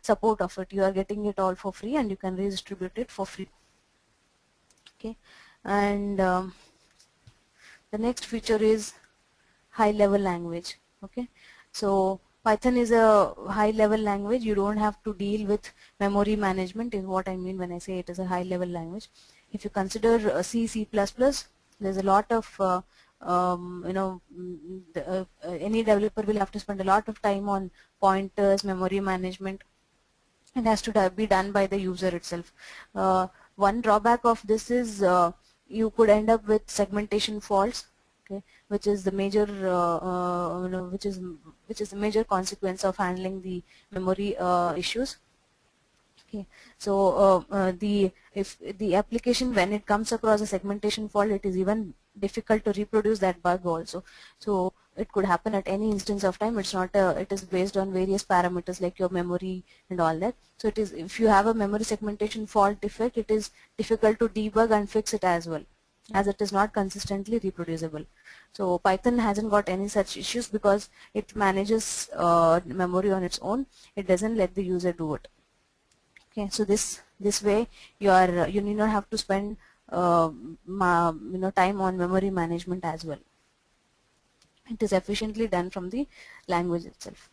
support of it. You are getting it all for free and you can redistribute it for free. Okay, and the next feature is high level language. Okay, so Python is a high level language. You don't have to deal with memory management is what I mean when I say it is a high level language. If you consider C, C++, there's a lot of any developer will have to spend a lot of time on pointers, memory management. It has to be done by the user itself. One drawback of this is you could end up with segmentation faults, okay, which is the major which is the major consequence of handling the memory issues. Okay, so if the application, when it comes across a segmentation fault, it is even difficult to reproduce that bug also. So it could happen at any instance of time. It's not it is based on various parameters like your memory and all that. So it is, if you have a memory segmentation fault defect, it is difficult to debug and fix it as well, as it is not consistently reproducible. So Python hasn't got any such issues because it manages memory on its own. It doesn't let the user do it. Okay, so this way you need not have to spend time on memory management as well. It is efficiently done from the language itself.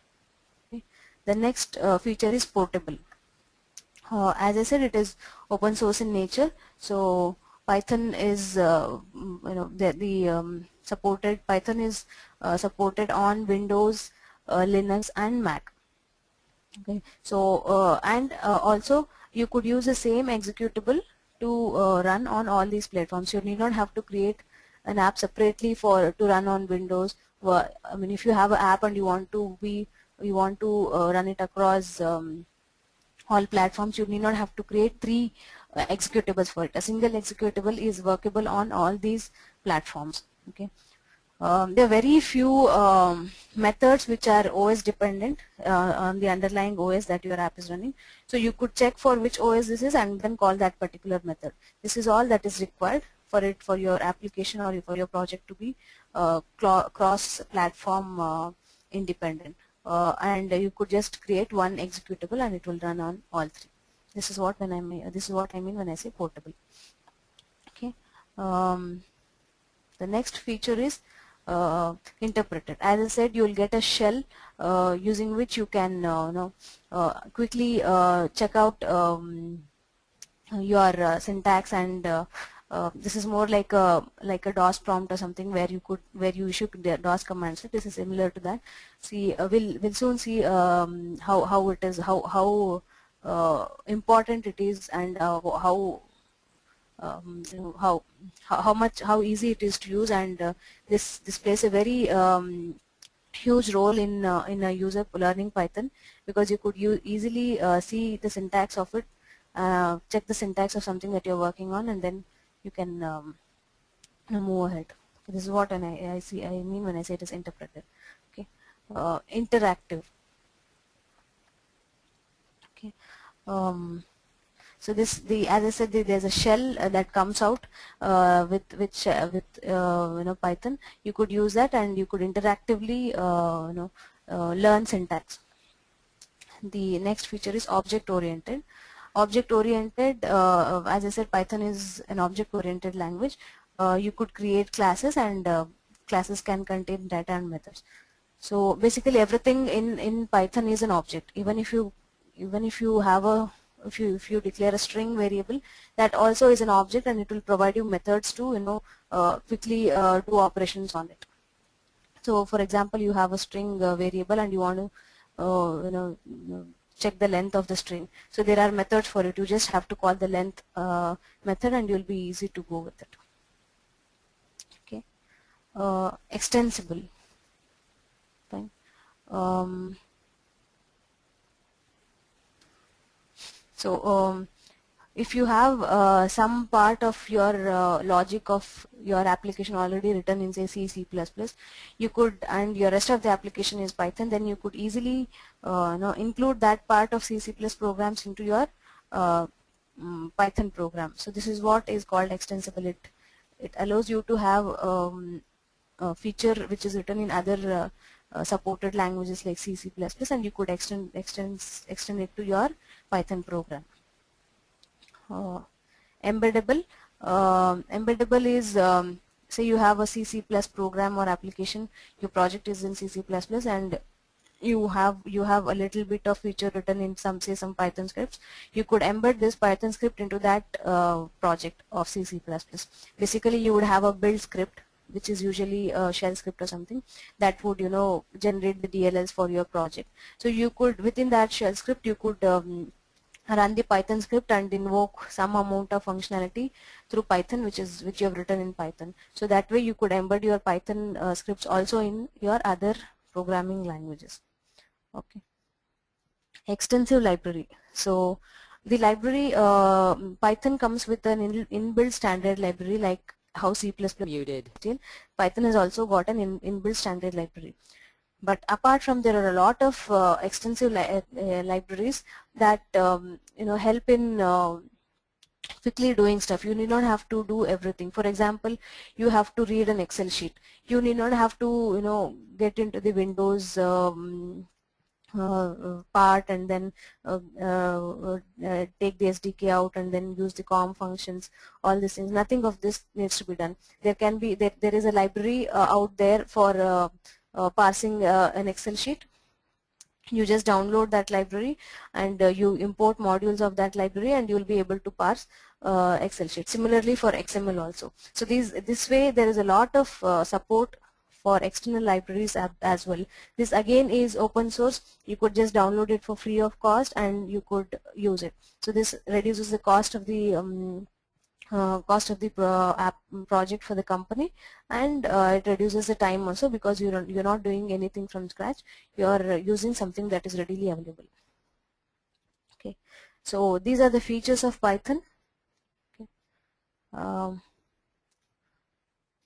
Okay. The next feature is portable. As I said, it is open source in nature, so Python is supported. Python is supported on Windows, Linux, and Mac. Okay, so also you could use the same executable to run on all these platforms. You need not have to create an app separately to run on Windows. Well, I mean, if you have an app and you want to run it across all platforms, you need not have to create 3 executables for it. A single executable is workable on all these platforms. Okay. There are very few methods which are OS dependent on the underlying OS that your app is running. So you could check for which OS this is and then call that particular method. This is all that is required for your application or for your project to be cross-platform independent. And you could just create one executable and it will run on all 3. This is what I mean when I say portable. Okay. The next feature is interpreter. As I said, you will get a shell using which you can quickly check out your syntax, and this is more like a DOS prompt or something where you issue the DOS commands. So this is similar to that. See, we'll soon see how it is, how important it is, and how easy it is to use, and this plays a very huge role in a user learning Python, because you could easily see the syntax of it, check the syntax of something that you're working on, and then you can move ahead. So this is what I mean when I say it is interpreted. Okay, interactive. Okay. So as I said, there's a shell that comes out with Python. You could use that and you could interactively learn syntax. The next feature is object-oriented. Object-oriented, as I said, Python is an object-oriented language. You could create classes, and classes can contain data and methods. So basically, everything in Python is an object. Even if you declare a string variable, that also is an object, and it will provide you methods to quickly do operations on it. So for example, you have a string variable and you want to check the length of the string. So there are methods for it. You just have to call the length method and you'll be easy to go with it. Okay. Extensible. Fine. So if you have some part of your logic of your application already written in, say, C, C++, you could, and your rest of the application is Python, then you could easily include that part of C, C++ programs into your Python program. So this is what is called extensible. It allows you to have a feature which is written in other supported languages like C, C++, and you could extend it to your Python program. Embeddable. Embeddable is, say you have a C++ program or application, your project is in C++, and you have a little bit of feature written in some Python scripts. You could embed this Python script into that project of C++. Basically, you would have a build script, which is usually a shell script or something, that would generate the DLLs for your project. So you could, within that shell script, you could run the Python script and invoke some amount of functionality through Python, which you have written in Python. So that way you could embed your Python scripts also in your other programming languages. Okay. Extensive library. So the library, Python comes with an inbuilt standard library, like how C++ muted. Python has also got an inbuilt standard library. But apart from, there are a lot of extensive libraries that help in quickly doing stuff. You need not have to do everything. For example, you have to read an Excel sheet. You need not have to get into the Windows part and then take the SDK out and then use the COM functions, all these things. Nothing of this needs to be done. There is a library out there for parsing an Excel sheet. You just download that library and you import modules of that library, and you will be able to parse Excel sheet. Similarly for XML also. So this way there is a lot of support for external libraries as well. This again is open source. You could just download it for free of cost and you could use it. So this reduces the cost of the app project for the company, and it reduces the time also, because you're not doing anything from scratch. You're using something that is readily available. Okay, so these are the features of Python. Okay.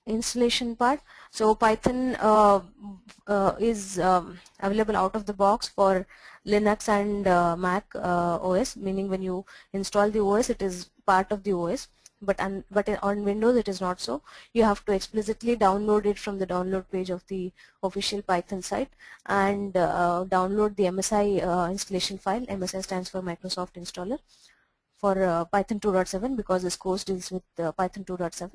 Installation part. So Python is available out of the box for Linux and Mac OS, meaning when you install the OS, it is part of the OS. But on Windows it is not so. You have to explicitly download it from the download page of the official Python site and download the MSI installation file. MSI stands for Microsoft Installer, for Python 2.7, because this course deals with Python 2.7.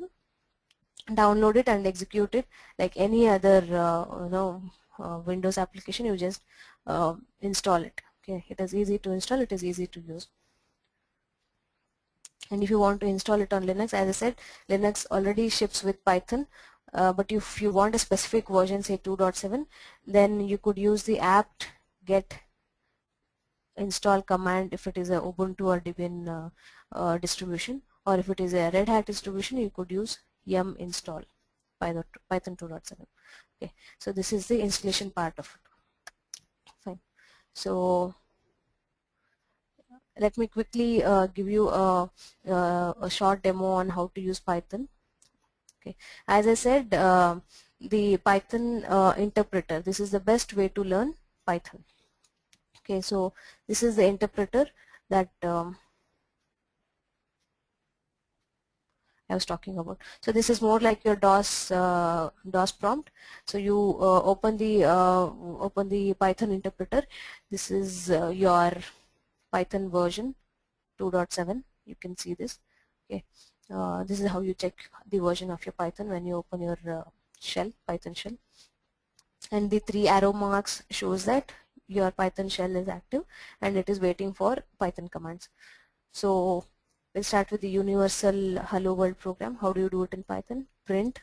Download it and execute it like any other Windows application. You just install it. Okay, it is easy to install, it is easy to use. And if you want to install it on Linux, as I said, Linux already ships with Python, but if you want a specific version, say 2.7, then you could use the apt get install command if it is a Ubuntu or Debian distribution, or if it is a Red Hat distribution, you could use yum install Python 2.7. Okay, so this is the installation part of it. Fine. So let me quickly give you a short demo on how to use Python. Okay, as I said, the Python interpreter, this is the best way to learn Python. Okay, so this is the interpreter that I was talking about. So this is more like your DOS prompt. So you open the Python interpreter. This is your Python version 2.7. You can see this. Okay, this is how you check the version of your Python when you open your Python shell. And the 3 arrow marks shows that your Python shell is active and it is waiting for Python commands. So we'll start with the universal hello world program. How do you do it in Python? Print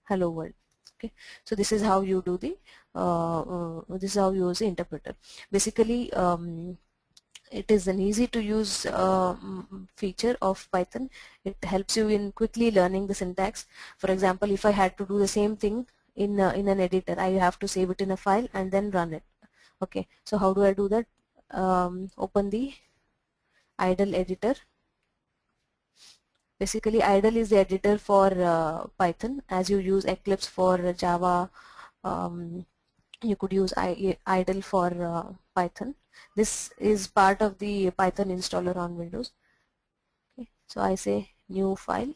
hello world. Okay, so this is how you do the this is how you use the interpreter. Basically, it is an easy to use feature of Python. It helps you in quickly learning the syntax. For example, if I had to do the same thing in an editor, I have to save it in a file and then run it. Okay, so how do I do that? Open the idle editor. Basically, idle is the editor for Python. As you use Eclipse for Java, you could use idle for Python. This is part of the Python installer on Windows. Okay, so I say new file.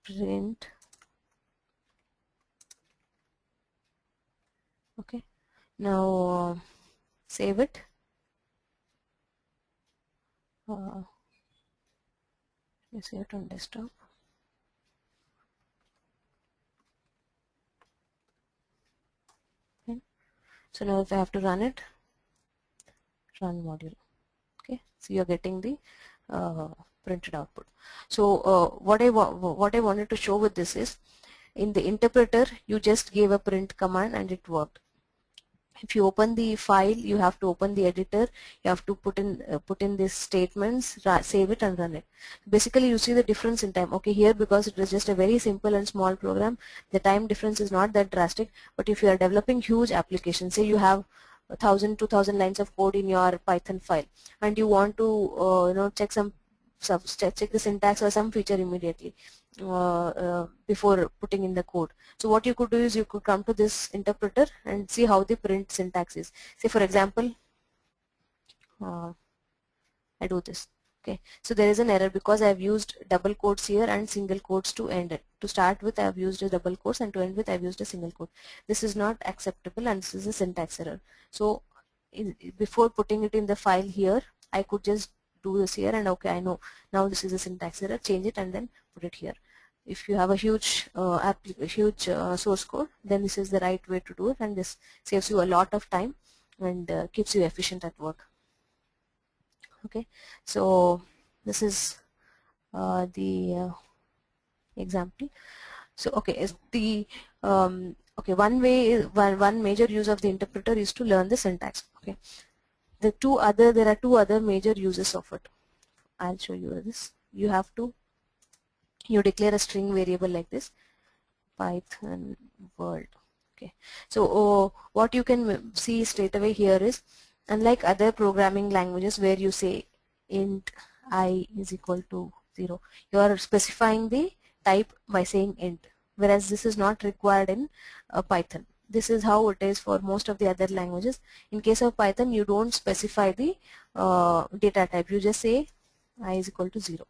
print. Okay, now save it. Save it on desktop. Okay. So now if I have to run it, run module. Okay, so you're getting the printed output. So what I wanted to show with this is, in the interpreter you just gave a print command and it worked. If you open the file, you have to open the editor, you have to put in these statements, save it and run it. Basically you see the difference in time. Okay, here because it is just a very simple and small program, the time difference is not that drastic. But if you are developing huge applications, say you have 1,000, 2,000 lines of code in your Python file, and you want to check check the syntax or some feature immediately before putting in the code. So what you could do is you could come to this interpreter and see how the print syntax is. Say for example, I do this. Okay, so there is an error because I have used double quotes here and single quotes to end it. To start with I have used a double quotes, and to end with I have used a single quote. This is not acceptable and this is a syntax error. So before putting it in the file here, I could just do this here and okay, I know now this is a syntax error, change it and then put it here. If you have a huge source code, then this is the right way to do it, and this saves you a lot of time and keeps you efficient at work. Okay, so this is the example. So okay, is the okay, one major use of the interpreter is to learn the syntax. Okay, there are two other major uses of it. I'll show you this. You declare a string variable like this, Python world. Okay, so what you can see straight away here is, unlike other programming languages where you say int I is equal to 0, you are specifying the type by saying int, whereas this is not required in Python. This is how it is for most of the other languages. In case of Python, you don't specify the data type, you just say I is equal to 0.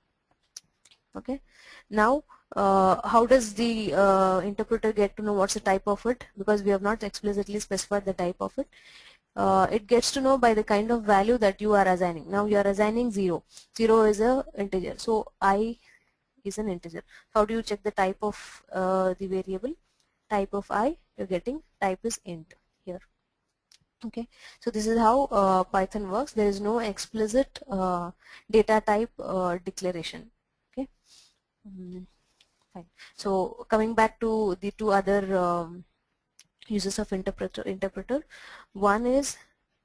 Okay, now how does the interpreter get to know what's the type of it? Because we have not explicitly specified the type of it. It gets to know by the kind of value that you are assigning. Now you are assigning 0. 0 is a integer, so I is an integer. How do you check the type of the variable? Type of I, you're getting type is int here. Okay, so this is how Python works. There is no explicit data type declaration. Okay. Fine. So coming back to the two other uses of interpreter, one is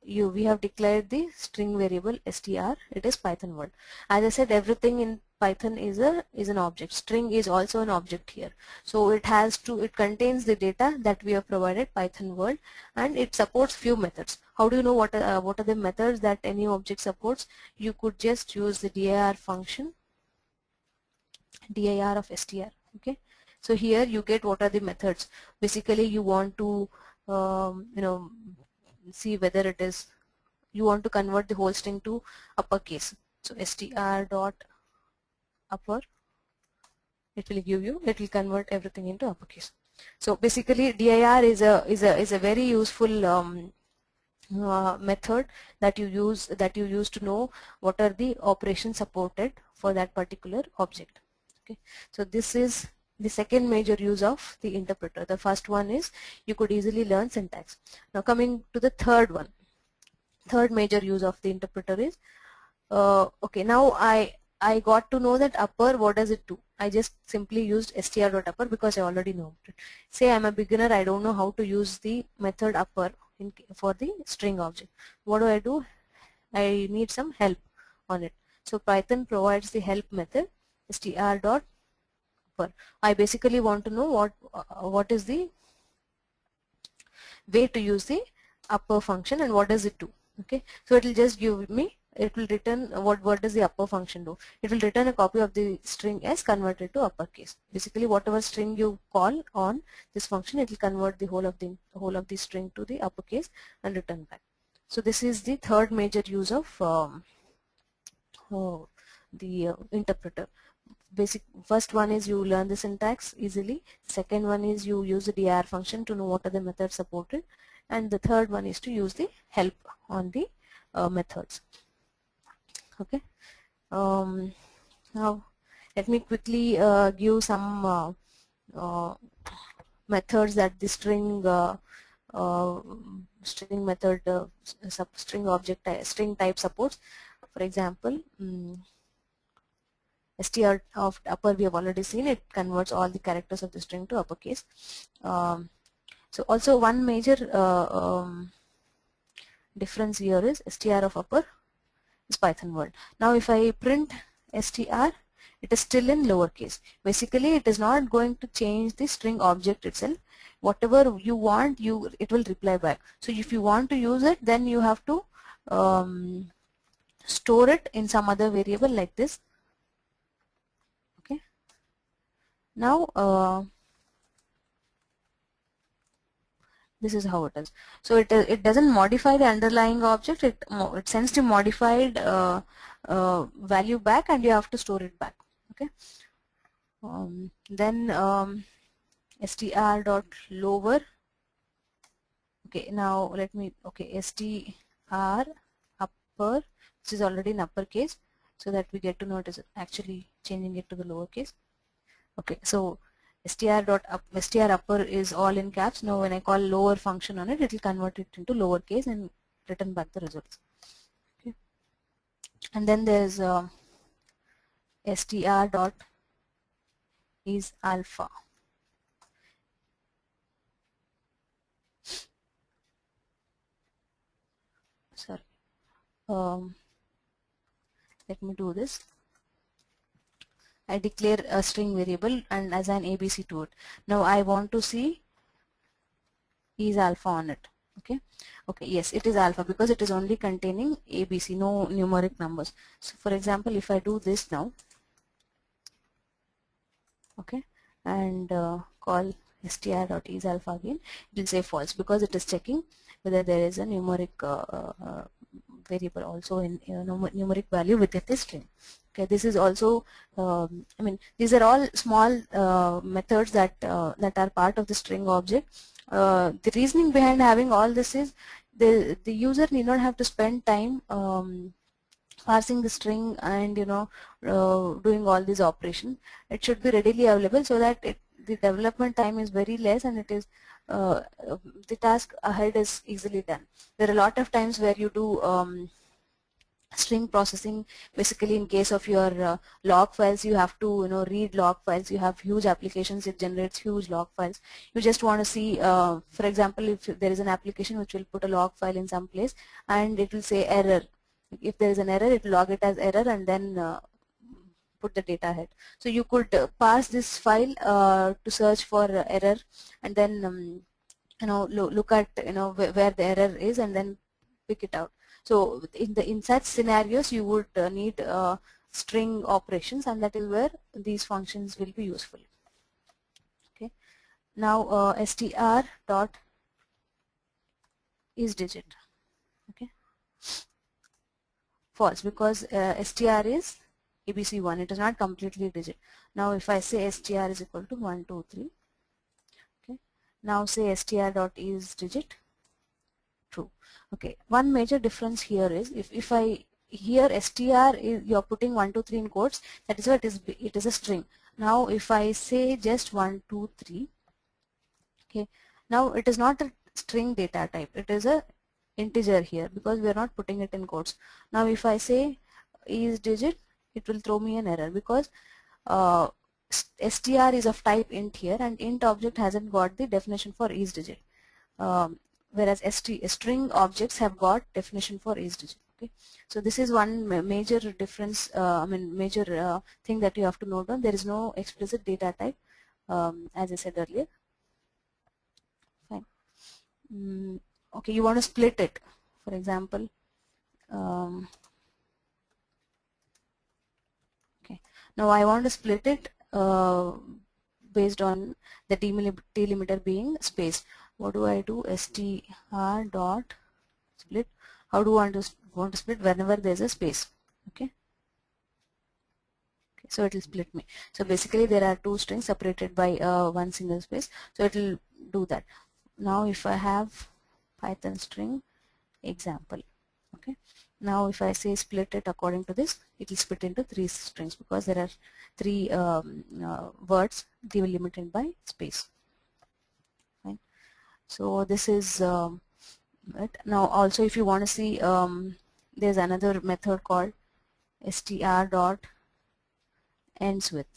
we have declared the string variable str. It is Python world. As I said, everything in Python is an object. String is also an object here. So it contains the data that we have provided, Python world, and it supports few methods. How do you know what are the methods that any object supports? You could just use the dir function, dir of str. Okay, so here you get what are the methods. Basically you want to see whether it is, you want to convert the whole string to uppercase. So str dot upper, it will convert everything into uppercase. So basically dir is a very useful method that you use to know what are the operations supported for that particular object. Okay, so this is the second major use of the interpreter. The first one is you could easily learn syntax. Now coming to the third one, third major use of the interpreter is okay, now I got to know that upper, what does it do? I just simply used str.upper because I already know it. Say I'm a beginner, I don't know how to use the method upper for the string object. What do? I need some help on it. So Python provides the help method str.upper. I basically want to know what is the way to use the upper function and what does it do. Okay, so it will just give me, it will return what does the upper function do. It will return a copy of the string s converted to uppercase. Basically whatever string you call on this function, it will convert the whole of the string to the uppercase and return back. So this is the third major use of the interpreter. basic. First one is you learn the syntax easily. Second one is you use the dir function to know what are the methods supported, and the third one is to use the help on the methods. Okay. Now let me quickly give some methods that the uh, string method string object string type supports. For example, str of upper we have already seen, it converts all the characters of the string to uppercase. So also one major difference here is str of upper is Python world. Now if I print str, it is still in lowercase. Basically it is not going to change the string object itself. Whatever you want, it will reply back. So if you want to use it, then you have to store it in some other variable like this. Okay. Now this is how it is. So it doesn't modify the underlying object. It sends the modified value back, and you have to store it back. Okay. Then str dot lower. Okay. Now let me. Okay. Str upper. This is already in uppercase, so that we get to know it is actually changing it to the lowercase. Okay. So str upper is all in caps. Now when I call lower function on it, it will convert it into lowercase and return back the results. Okay. And then there's str dot is alpha. Sorry. Let me do this. I declare a string variable and assign ABC to it. Now I want to see is alpha on it. Okay. Okay. Yes, it is alpha because it is only containing ABC, no numeric numbers. So for example, if I do this now, okay, and call str.isAlpha again, it will say false because it is checking whether there is a numeric variable also in numeric value within the string. Okay, this is also I mean, these are all small methods that are part of the string object. The reasoning behind having all this is the user need not have to spend time parsing the string and doing all these operations. It should be readily available so that the development time is very less, and it is the task ahead is easily done. There are a lot of times where you do string processing. Basically, in case of your log files, you have to read log files. You have huge applications, it generates huge log files. You just want to see, for example, if there is an application which will put a log file in some place and it will say error. If there is an error, it will log it as error and then put the data ahead. So you could parse this file to search for error, and then look at where the error is and then pick it out. So in such scenarios you would need string operations, and that is where these functions will be useful. Okay. Now str dot is digit. Okay. False because str is ABC1. It is not completely digit. Now if I say str is equal to 1, 2, 3. Okay. Now say str dot is digit. True. Okay. One major difference here is if I here str is you're putting 1, 2, 3 in quotes. That is why it is a string. Now if I say just 1, 2, 3. Okay. Now it is not a string data type. It is a integer here because we are not putting it in quotes. Now if I say is digit, it will throw me an error because str is of type int here, and int object hasn't got the definition for is digit, whereas string objects have got definition for is digit. Okay, so this is one major difference. I mean, major thing that you have to note on. There is no explicit data type, as I said earlier. Fine. Okay, you want to split it, for example. Okay, now I want to split it based on the delimiter being space. What do I do? str dot split. How do I want to split? Whenever there is a space. Okay. So it will split me. So basically there are two strings separated by one single space, so it will do that. Now if I have Python string example, okay, now if I say split it according to this, it will split into three strings because there are three words they were limited by space. Fine. So this is it. Now also if you want to see, there's another method called str dot ends with.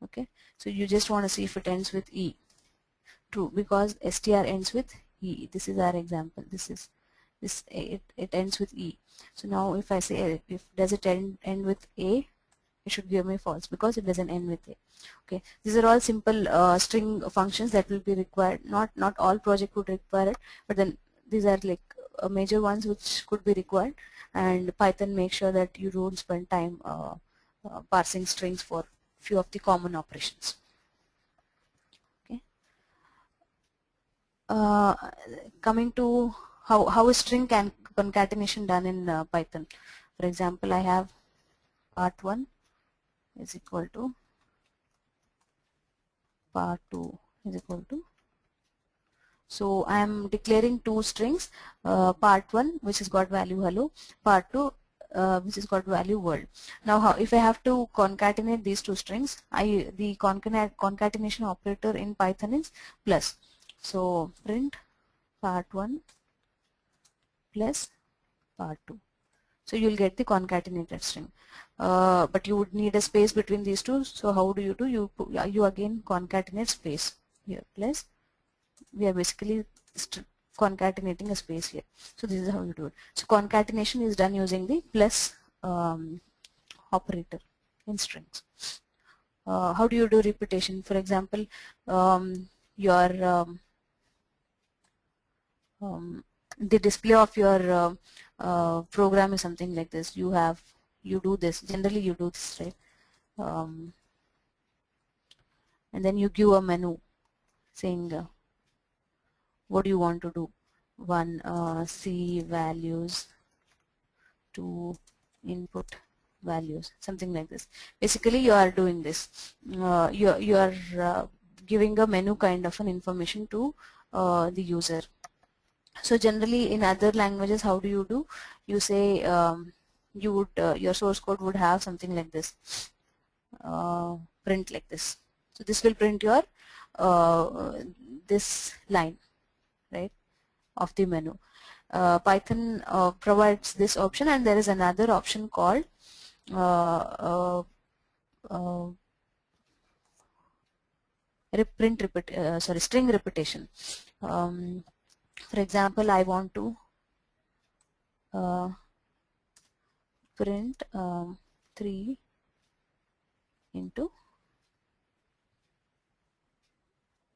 Okay, so you just want to see if it ends with E. True, because str ends with E. This is our example. It ends with E. So now if I say if does it end with A, it should give me false because it doesn't end with A. Okay, these are all simple string functions that will be required. Not all project would require it, but then these are like major ones which could be required, and Python makes sure that you don't spend time parsing strings for few of the common operations. Okay. Coming to how is string concatenation done in Python. For example, I have part1 is equal to part2 is equal to. So I am declaring two strings, part1 which has got value hello, part2 which has got value world. Now if I have to concatenate these two strings, the concatenation operator in Python is plus. So print part1 plus part2. So you'll get the concatenated string, but you would need a space between these two. So how do? You again concatenate space here plus. We are basically concatenating a space here. So this is how you do it. So concatenation is done using the plus operator in strings. How do you do repetition? For example, your the display of your program is something like this. You do this. Generally, you do this, right? And then you give a menu saying what do you want to do. One, C values, two, input values, something like this. Basically, you are doing this. You are giving a menu kind of an information to the user. So generally in other languages, how do you do? You say you would your source code would have something like this, print like this. So this will print your this line, right, of the menu. Python provides this option, and there is another option called string repetition. For example, I want to print 3 into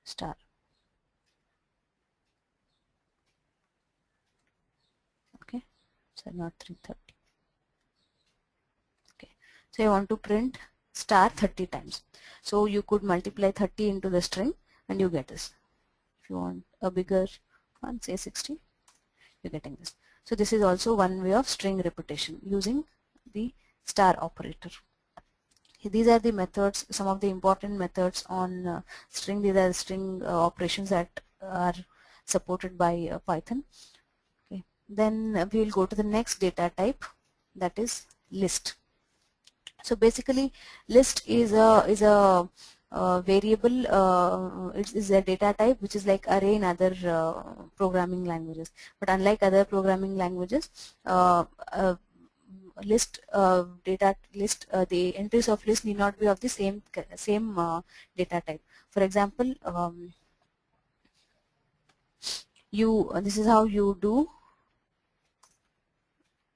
star. Okay, so not 330. Okay, so I want to print star 30 times. So you could multiply 30 into the string and you get this. If you want a bigger one, say 60, you're getting this. So this is also one way of string repetition using the star operator. These are the methods, some of the important methods on string. These are the string operations that are supported by Python. Okay. Then we will go to the next data type, that is list. So basically, list is a variable. It is a data type which is like array in other programming languages. But unlike other programming languages, list the entries of list need not be of the same data type. For example, this is how you do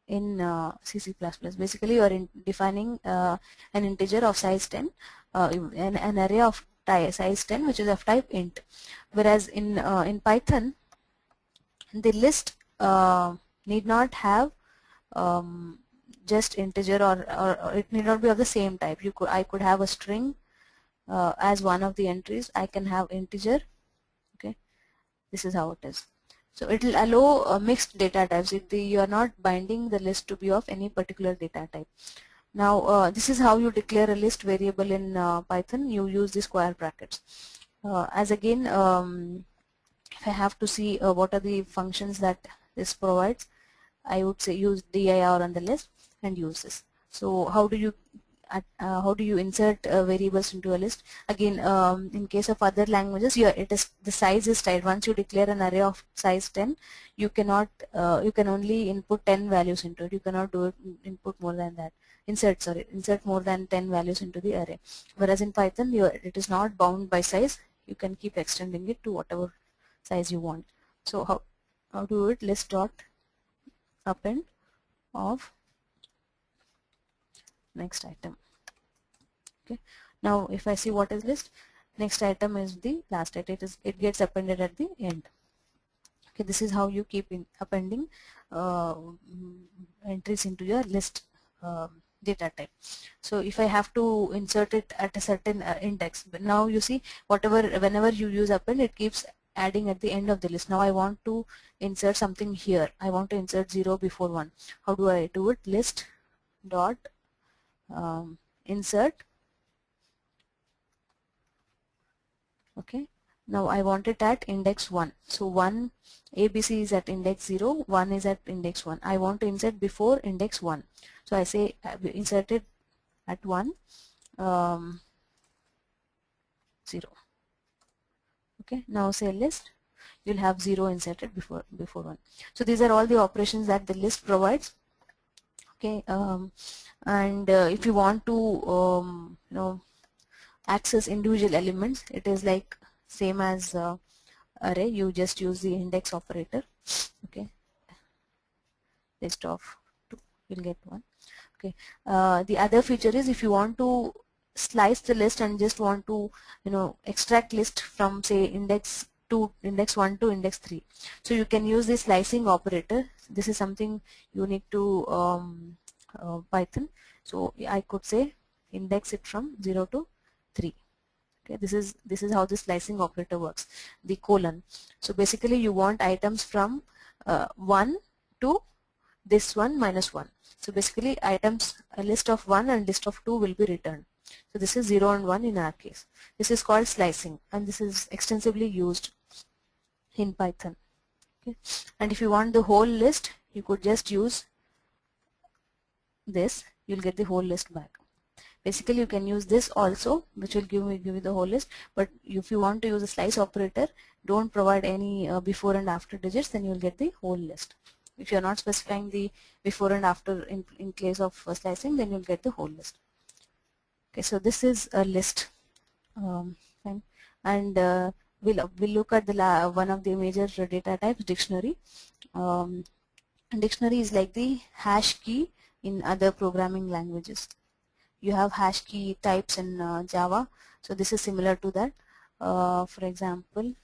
in C++. Basically, you are defining an integer of size 10, an array of size 10 which is of type int. Whereas in Python, the list need not have just integer, or it need not be of the same type. I could have a string as one of the entries. I can have integer. Okay, this is how it is. So it will allow mixed data types. You are not binding the list to be of any particular data type. Now this is how you declare a list variable in Python. You use the square brackets. As again, if I have to see what are the functions that this provides, I would say use dir on the list and use this. So how do you insert variables into a list? Again, in case of other languages, it is the size is tied. Once you declare an array of size 10, you cannot you can only input 10 values into it. You cannot do it input more than that. Insert more than 10 values into the array. Whereas in Python, it is not bound by size. You can keep extending it to whatever size you want. So how do it? List dot append of next item. Okay. Now if I see what is list, next item is the last item. It gets appended at the end. Okay, this is how you keep appending entries into your list data type. So if I have to insert it at a certain index, but now you see whenever you use append, it keeps adding at the end of the list. Now I want to insert something here. I want to insert 0 before 1. How do I do it? List dot insert. Okay, now I want it at index 1. So 1 ABC is at index 0, 1 is at index 1. I want to insert before index 1. So I say insert it at 1, 0. Okay, now say list, you'll have 0 inserted before 1. So these are all the operations that the list provides. Okay, and if you want to access individual elements, it is like same as array. You just use the index operator. Okay, list of 2, you'll get 1. Okay, the other feature is if you want to slice the list and just want to extract list from say index 1 to index 3, so you can use the slicing operator. This is something unique to Python. So I could say index it from 0 to 3. Okay, this is how the slicing operator works, the colon. So basically you want items from 1 to this one minus 1. So basically items, a list of 1 and list of 2 will be returned. So this is 0 and 1 in our case. This is called slicing, and this is extensively used in Python. Okay. And if you want the whole list, you could just use this. You'll get the whole list back. Basically you can use this also, which will give you the whole list, but if you want to use a slice operator, don't provide any before and after digits, then you'll get the whole list. If you're not specifying the before and after in case of slicing, then you'll get the whole list. Okay, so this is a list, and we'll look at the one of the major data types, dictionary. Dictionary is like the hash key in other programming languages. You have hash key types in Java, so this is similar to that. For example,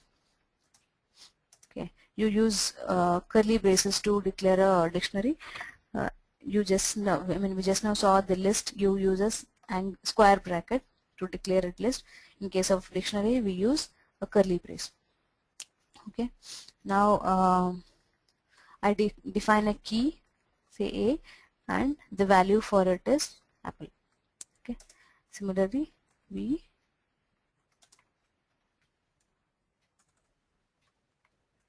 okay, you use curly braces to declare a dictionary. We just now saw the list. You use a square bracket to declare a list. In case of dictionary, we use a curly brace. Okay, now I define a key, say A, and the value for it is apple. Okay, similarly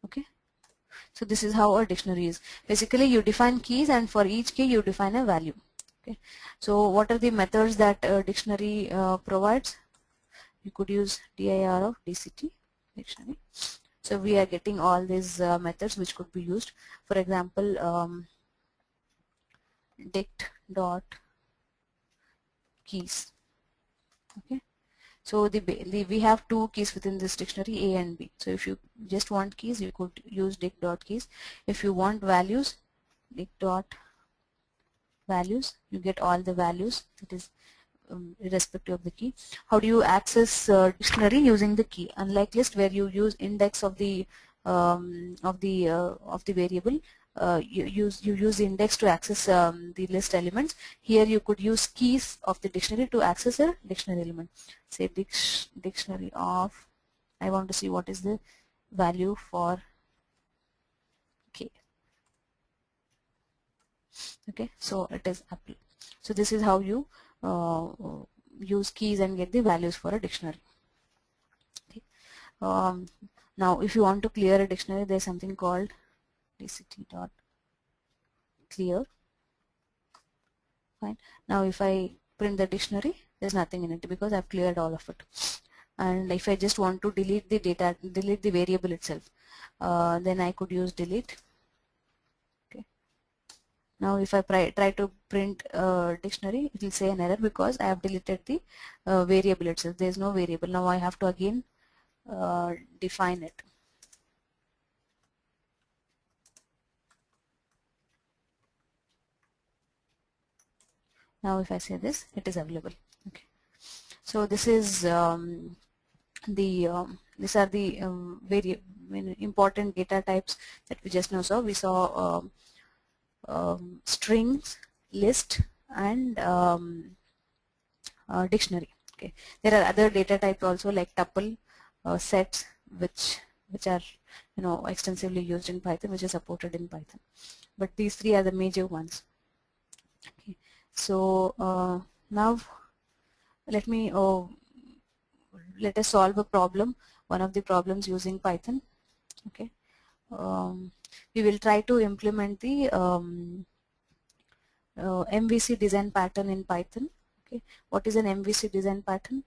okay, so this is how a dictionary is. Basically you define keys, and for each key you define a value. Okay, so what are the methods that a dictionary provides? You could use dir of dct dictionary. So we are getting all these methods which could be used. For example, dict dot keys. Okay, so we have two keys within this dictionary, A and B. So if you just want keys, you could use dict dot keys. If you want values, dict dot values, you get all the values, that is irrespective of the key. How do you access dictionary? Using the key. Unlike list where you use index of the variable, you use the index to access the list elements. Here you could use keys of the dictionary to access a dictionary element. Say dictionary of, I want to see what is the value for K. Okay, so it is apple. So this is how you use keys and get the values for a dictionary. Okay. Now if you want to clear a dictionary, there's something called dct.clear. Fine. Now if I print the dictionary, there's nothing in it because I've cleared all of it. And if I just want to delete the data, delete the variable itself, then I could use delete. Okay. Now if I try to print a dictionary, it will say an error because I have deleted the variable itself. There is no variable. Now I have to again define it. Now if I say this, it is available. Okay. So this is these are the very important data types that we just now saw. We saw strings, list, and dictionary. Okay. There are other data types also like tuple, sets, which are extensively used in Python, which is supported in Python. But these three are the major ones. Okay. So now let us solve a problem, one of the problems using Python. Okay. We will try to implement the MVC design pattern in Python. Okay. What is an MVC design pattern?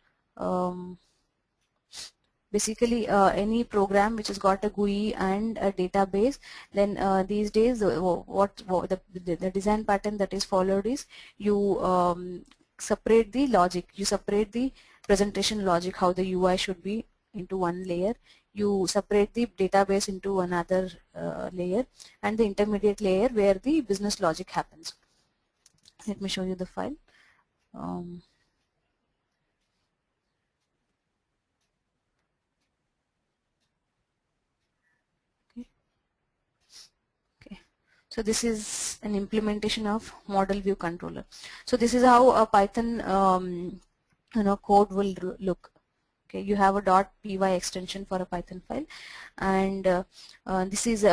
Basically any program which has got a GUI and a database, then these days the design pattern that is followed is you separate the logic, you separate the presentation logic, how the UI should be, into one layer, you separate the database into another layer, and the intermediate layer where the business logic happens. Let me show you the file. So this is an implementation of model view controller. So this is how a Python code will look. Okay, you have a .py extension for a Python file, and this is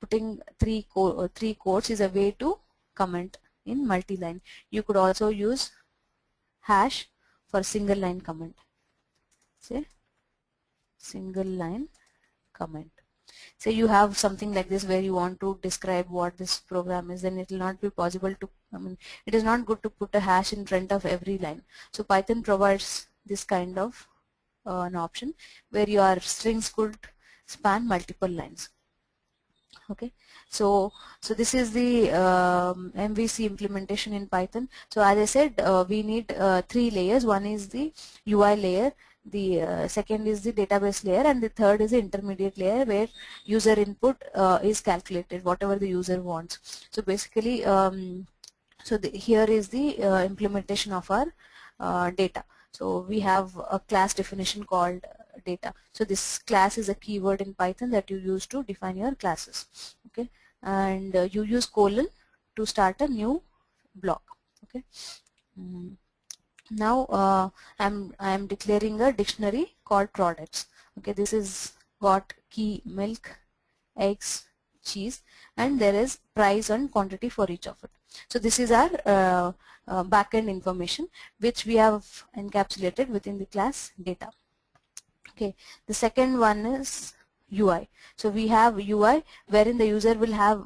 putting three quotes is a way to comment in multi-line. You could also use hash for single line comment. Say single line comment. Say you have something like this where you want to describe what this program is, then it will not be possible to, it is not good to put a hash in front of every line. So Python provides this kind of an option where your strings could span multiple lines. Okay, so this is the MVC implementation in Python. So as I said, we need three layers. One is the UI layer, the second is the database layer, and the third is the intermediate layer where user input is calculated, whatever the user wants. So basically, here is the implementation of our data. So we have a class definition called data. So this class is a keyword in Python that you use to define your classes. Okay, and you use colon to start a new block. Okay. Now I'm declaring a dictionary called products. Okay, this is got key milk, eggs, cheese, and there is price and quantity for each of it. So this is our backend information which we have encapsulated within the class data. Okay, the second one is UI. So we have UI wherein the user will have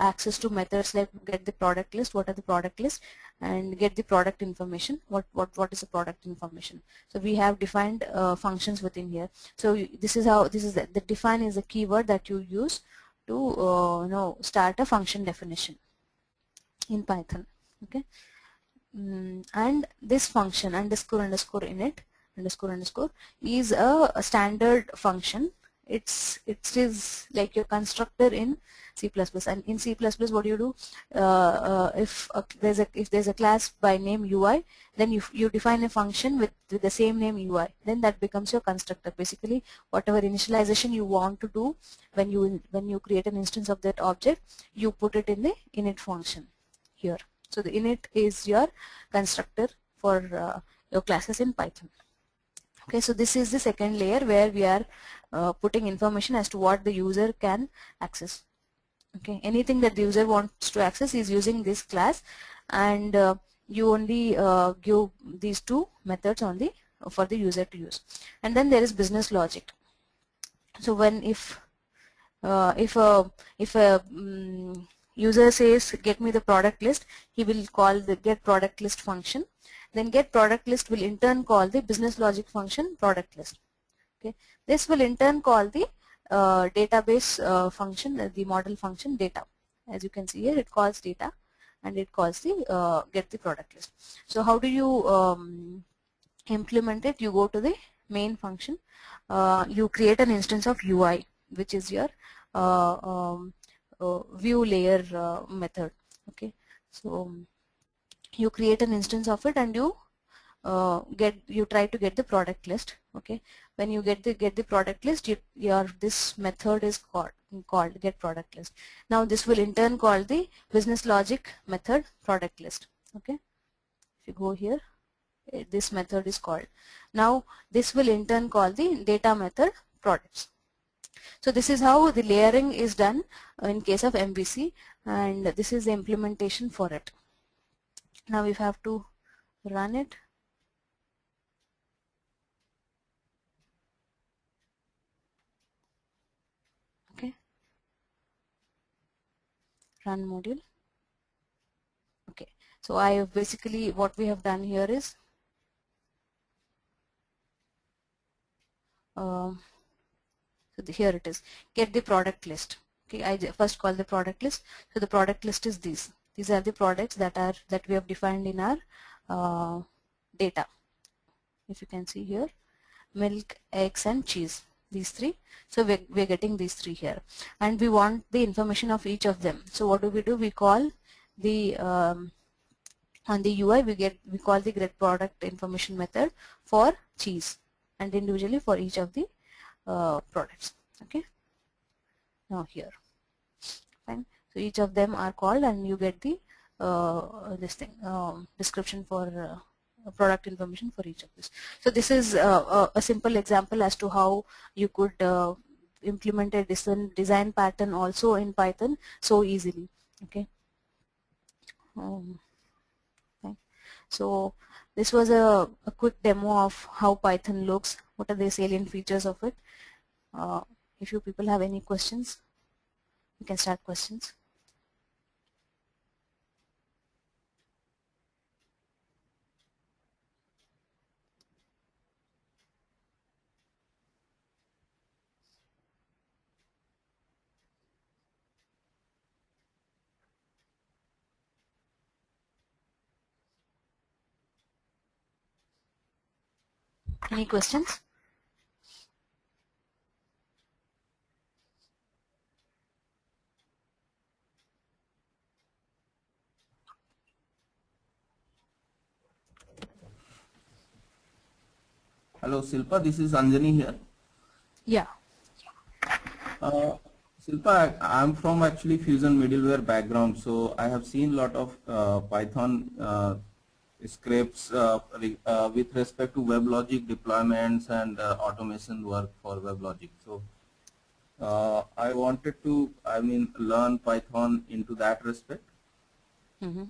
access to methods like get the product list, what are the product list, and get the product information, what is the product information. So we have defined functions within here. So this is how the define is a keyword that you use to start a function definition in Python. Okay, and this function underscore init underscore is a standard function. It is like your constructor in C++, and in C++ what do you do, if there's a class by name UI, then you define a function with the same name UI, then that becomes your constructor. Basically whatever initialization you want to do when you create an instance of that object, you put it in the init function here. So the init is your constructor for your classes in Python. Okay, so this is the second layer where we are putting information as to what the user can access. Okay, anything that the user wants to access is using this class, and you only give these two methods only for the user to use. And then there is business logic. So when if a user says get me the product list, he will call the get product list function. Then get product list will in turn call the business logic function product list. Okay, this will in turn call the database function, the model function data. As you can see here, it calls data and it calls the get the product list. So how do you implement it? You go to the main function, you create an instance of UI, which is your uh, um, view layer method. Okay, so you create an instance of it and you try to get the product list. Okay, when you get the product list, this method is called get product list. Now this will in turn call the business logic method product list. Okay, if you go here, this method is called. Now this will in turn call the data method products. So this is how the layering is done in case of MVC, and this is the implementation for it. Now we have to run it. Okay, run module. Okay, so I have basically what we have done here is here it is, get the product list. Okay, I first call the product list. So the product list is these. These are the products that we have defined in our data. If you can see here, milk, eggs, and cheese. These three. So we're getting these three here, and we want the information of each of them. So what do? We call the on the UI we call the get product information method for cheese, and individually for each of the products. Okay, now here, fine. So each of them are called, and you get the this thing description for product information for each of this. So this is a simple example as to how you could implement a design pattern also in Python so easily. Okay. Fine. So this was a quick demo of how Python looks. What are the salient features of it? If you people have any questions, you can start questions. Any questions? Hello, Silpa. This is Anjani here. Yeah. Silpa, I'm from actually Fusion middleware background, so I have seen a lot of Python scripts with respect to WebLogic deployments and automation work for WebLogic. So I wanted to, learn Python into that respect. Mm-hmm.